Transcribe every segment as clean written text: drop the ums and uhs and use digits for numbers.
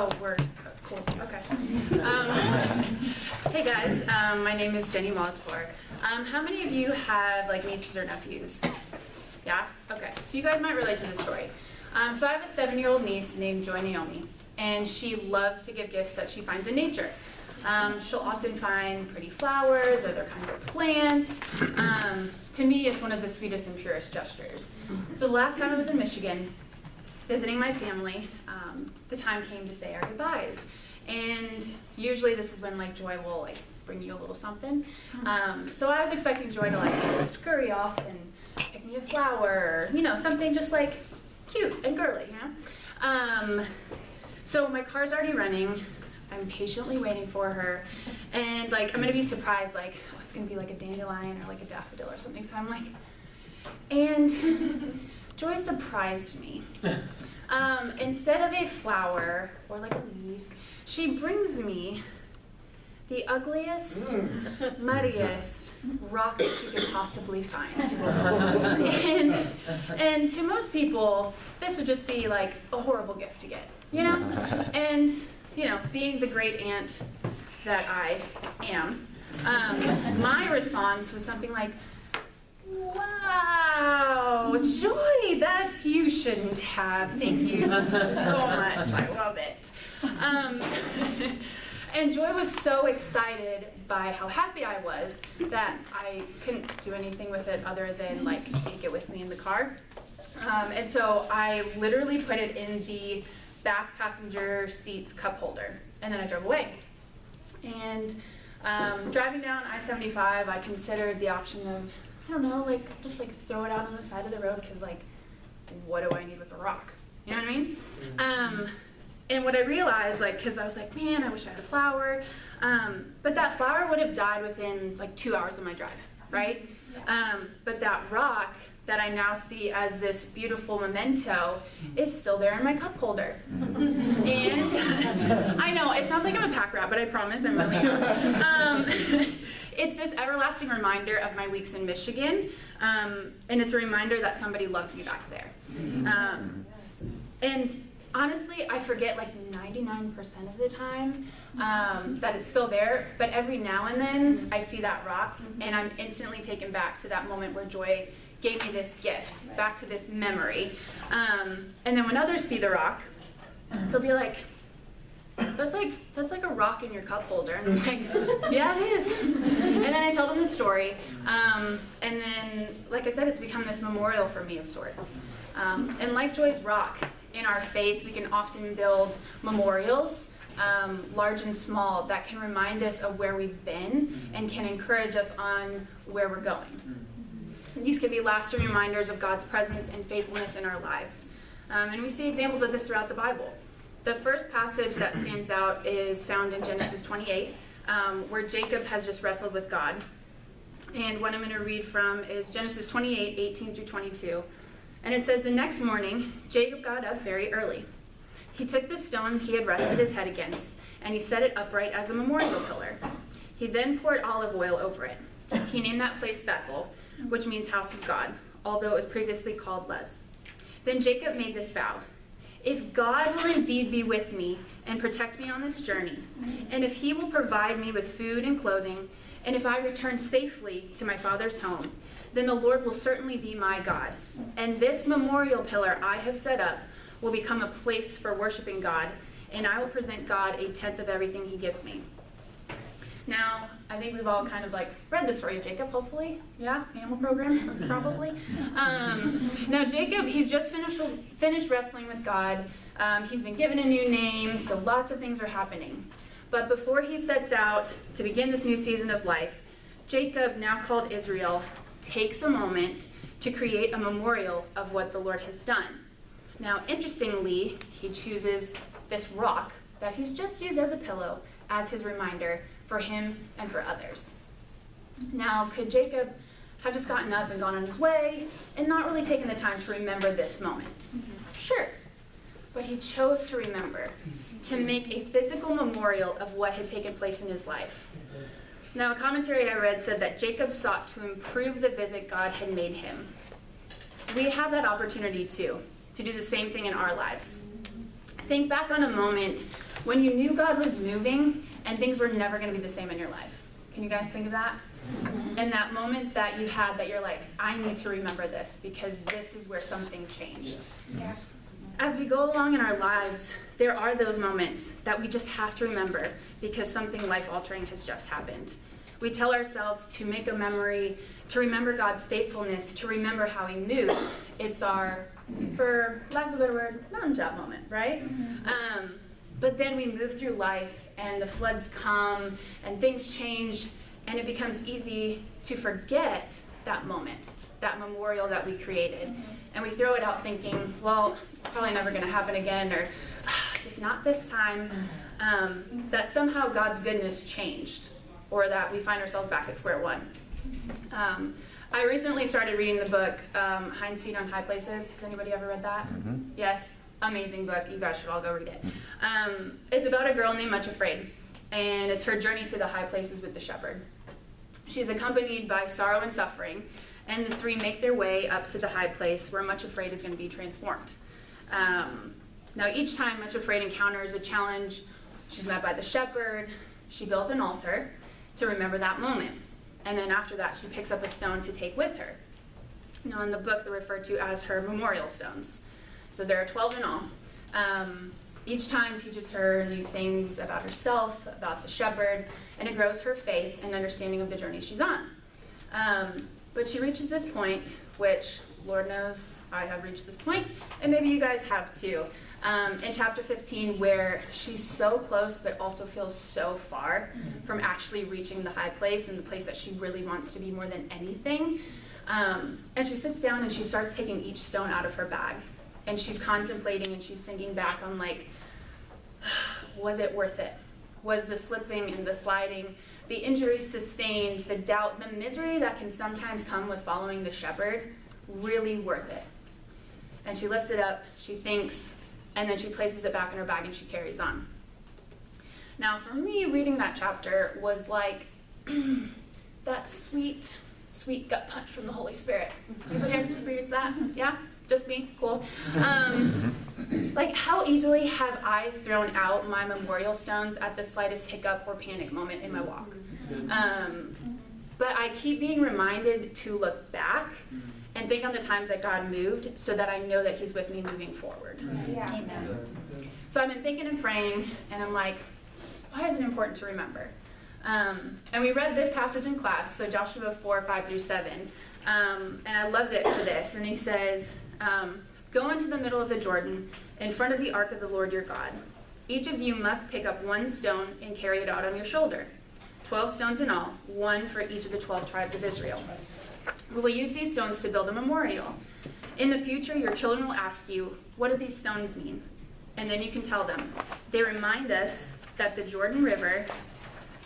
Oh, we're cool. Okay. Hey guys, my name is Jeni Molitor. How many of you have like nieces or nephews? Yeah? Okay. So you guys might relate to this story. So I have a 7-year-old niece named Joy Naomi, and she loves to give gifts that she finds in nature. She'll often find pretty flowers or other kinds of plants. To me, it's one of the sweetest and purest gestures. So the last time I was in Michigan, visiting my family, the time came to say our goodbyes. And usually this is when like Joy will like bring you a little something. So I was expecting Joy to like scurry off and pick me a flower, you know, something just like cute and girly, you know? So my car's already running. I'm patiently waiting for her. And like, I'm gonna be surprised, like, oh, it's gonna be like a dandelion or like a daffodil or something. So I'm like, and Joy surprised me. Instead of a flower or like a leaf, she brings me the ugliest, muddiest rock that she could possibly find. And to most people, this would just be like a horrible gift to get, you know? And, you know, being the great aunt that I am, my response was something like, wow, Joy, that's, you shouldn't have. Thank you so much. I love it. And Joy was so excited by how happy I was that I couldn't do anything with it other than like take it with me in the car. And so I literally put it in the back passenger seat's cup holder, and then I drove away. And driving down I-75, I considered the option of, I don't know, like just like throw it out on the side of the road, because like, what do I need with a rock? You know what I mean? And what I realized, like, because I was like, man, I wish I had a flower, but that flower would have died within like 2 hours of my drive, right? But that rock that I now see as this beautiful memento is still there in my cup holder. And I know, it sounds like I'm a pack rat, but I promise I'm really not. It's this everlasting reminder of my weeks in Michigan, and it's a reminder that somebody loves me back there. And honestly, I forget like 99% of the time that it's still there, but every now and then I see that rock and I'm instantly taken back to that moment where Joy gave me this gift, back to this memory. And then when others see the rock, they'll be like, that's like a rock in your cup holder. And I'm like, yeah, it is. And then I tell them the story. And then, like I said, it's become this memorial for me of sorts. And like Joy's rock, in our faith, we can often build memorials, large and small, that can remind us of where we've been and can encourage us on where we're going. These can be lasting reminders of God's presence and faithfulness in our lives. And we see examples of this throughout the Bible. The first passage that stands out is found in Genesis 28, where Jacob has just wrestled with God. And what I'm going to read from is Genesis 28, 18 through 22. And it says, the next morning, Jacob got up very early. He took the stone he had rested his head against, and he set it upright as a memorial pillar. He then poured olive oil over it. He named that place Bethel, which means house of God, although it was previously called Luz. Then Jacob made this vow. If God will indeed be with me and protect me on this journey, and if he will provide me with food and clothing, and if I return safely to my father's home, then the Lord will certainly be my God. And this memorial pillar I have set up will become a place for worshiping God, and I will present God 1/10 of everything he gives me. Now, I think we've all kind of like read the story of Jacob, hopefully. Yeah, animal program, probably. Now Jacob, he's just finished wrestling with God. He's been given a new name, so lots of things are happening. But before he sets out to begin this new season of life, Jacob, now called Israel, takes a moment to create a memorial of what the Lord has done. Now, interestingly, he chooses this rock that he's just used as a pillow as his reminder for him and for others. Now, could Jacob have just gotten up and gone on his way and not really taken the time to remember this moment? Sure, but he chose to remember, to make a physical memorial of what had taken place in his life. Now, a commentary I read said that Jacob sought to improve the visit God had made him. We have that opportunity too, to do the same thing in our lives. Think back on a moment when you knew God was moving and things were never going to be the same in your life. Can you guys think of that? And that moment that you had that you're like, I need to remember this because this is where something changed. Yeah. As we go along in our lives, there are those moments that we just have to remember because something life-altering has just happened. We tell ourselves to make a memory, to remember God's faithfulness, to remember how he moved. It's our, for lack of a better word, mountaintop moment, right? But then we move through life and the floods come and things change and it becomes easy to forget that moment, that memorial that we created. And we throw it out thinking, well, it's probably never going to happen again, or just not this time, that somehow God's goodness changed, or that we find ourselves back at square one. I recently started reading the book, Hind's Feet on High Places. Has anybody ever read that? Yes? Amazing book. You guys should all go read it. It's about a girl named Much Afraid, and it's her journey to the high places with the shepherd. She's accompanied by sorrow and suffering, and the three make their way up to the high place where Much Afraid is going to be transformed. Now, each time Much Afraid encounters a challenge, she's met by the shepherd. She built an altar to remember that moment. And then after that, she picks up a stone to take with her. Now, in the book, they're referred to as her memorial stones. So there are 12 in all. Each time teaches her new things about herself, about the shepherd, and it grows her faith and understanding of the journey she's on. But she reaches this point, which, Lord knows, I have reached this point, and maybe you guys have too, in chapter 15, where she's so close but also feels so far from actually reaching the high place and the place that she really wants to be more than anything. And she sits down and she starts taking each stone out of her bag. And she's contemplating and she's thinking back on, like, was it worth it? Was the slipping and the sliding, the injuries sustained, the doubt, the misery that can sometimes come with following the shepherd, really worth it? And she lifts it up, she thinks, and then she places it back in her bag and she carries on. Now, for me, reading that chapter was like that sweet, sweet gut punch from the Holy Spirit. Anybody ever experienced that? Yeah? Just me? Cool. Like, how easily have I thrown out my memorial stones at the slightest hiccup or panic moment in my walk? But I keep being reminded to look back and think on the times that God moved so that I know that he's with me moving forward. Yeah. Amen. So I've been thinking and praying, and I'm like, why is it important to remember? And we read this passage in class, so Joshua 4:5-7, and I loved it for this. And he says, go into the middle of the Jordan in front of the ark of the Lord your God. Each of you must pick up one stone and carry it out on your shoulder. 12 stones in all, one for each of the 12 tribes of Israel. We will use these stones to build a memorial. In the future, your children will ask you, what do these stones mean? And then you can tell them, they remind us that the Jordan River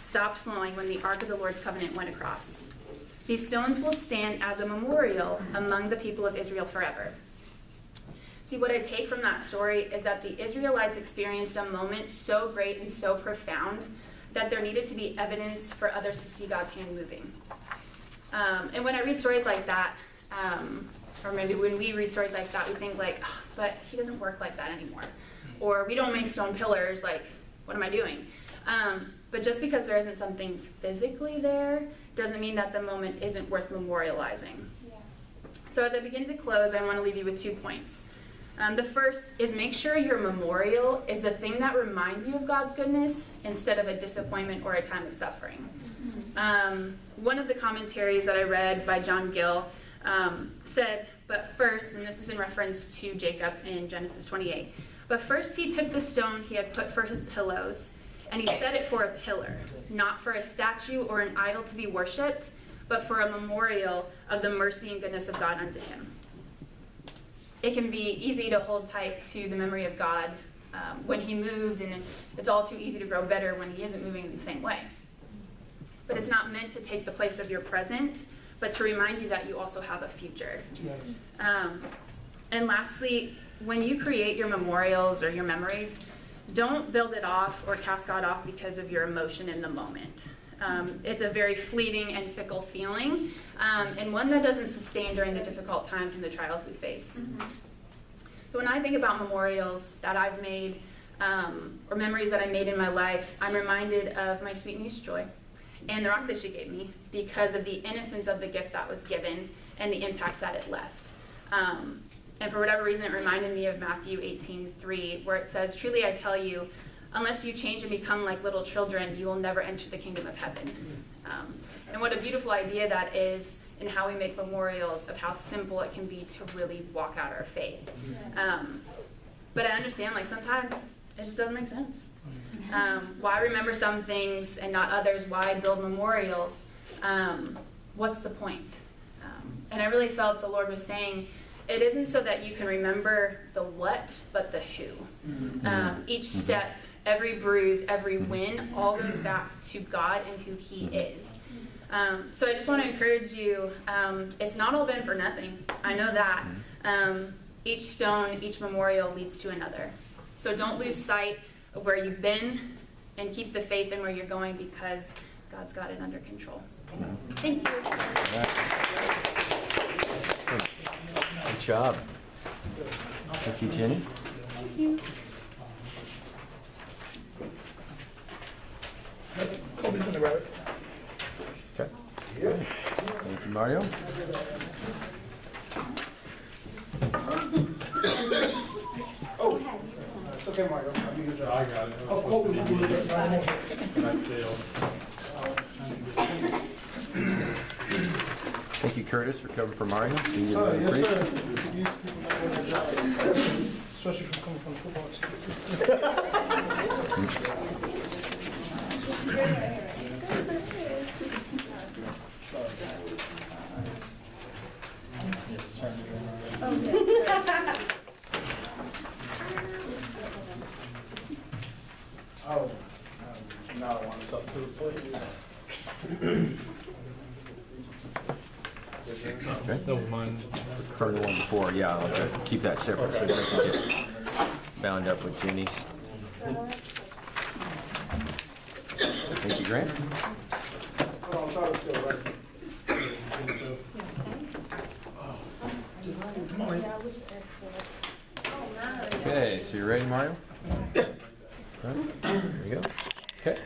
stopped flowing when the Ark of the Lord's Covenant went across. These stones will stand as a memorial among the people of Israel forever. See, what I take from that story is that the Israelites experienced a moment so great and so profound that there needed to be evidence for others to see God's hand moving. And when I read stories like that, or maybe when we read stories like that, we think like, oh, but he doesn't work like that anymore. Or we don't make stone pillars, like, what am I doing? But just because there isn't something physically there doesn't mean that the moment isn't worth memorializing. Yeah. So as I begin to close, I want to leave you with 2 points. The first is make sure your memorial is the thing that reminds you of God's goodness instead of a disappointment or a time of suffering. One of the commentaries that I read by John Gill said, but first, and this is in reference to Jacob in Genesis 28, but first he took the stone he had put for his pillows, and he set it for a pillar, not for a statue or an idol to be worshipped, but for a memorial of the mercy and goodness of God unto him. It can be easy to hold tight to the memory of God when he moved, and it's all too easy to grow better when he isn't moving in the same way. But it's not meant to take the place of your present, but to remind you that you also have a future. And lastly, when you create your memorials or your memories, don't build it off or cast God off because of your emotion in the moment. It's a very fleeting and fickle feeling, and one that doesn't sustain during the difficult times and the trials we face. So when I think about memorials that I've made, or memories that I made in my life, I'm reminded of my sweet niece Joy and the rock that she gave me because of the innocence of the gift that was given and the impact that it left. And for whatever reason, it reminded me of Matthew 18:3, where it says, "Truly I tell you, unless you change and become like little children, you will never enter the kingdom of heaven." And what a beautiful idea that is in how we make memorials of how simple it can be to really walk out our faith. But I understand, like, sometimes it just doesn't make sense. Why remember some things and not others? Why build memorials? What's the point? And I really felt the Lord was saying, it isn't so that you can remember the what, but the who. Each step, every bruise, every win, all goes back to God and who He is. So I just want to encourage you, it's not all been for nothing. I know that. Each stone, each memorial leads to another. So don't lose sight of where you've been and keep the faith in where you're going because God's got it under control. Thank you. Good job. Thank you, Jenny. Thank you. Kobe's gonna grab it. Okay. Thank you, Mario. Oh, it's okay, Mario. I mean, I got it. Oh, Kobe, we'll do it. Thank you, Curtis, for covering for Mario. See you in the Yes, break. sir. These people not doing their job. Especially from coming from the football Oh, now I want us up to the plate. Okay. Don't mind. For the one before, yeah, I'll have to keep that separate so it doesn't get bound up with Jenny's. Thank you, Grant. Oh, I'm sorry, still right. Come on. Okay, so you ready, Mario? Right. There you go. Okay.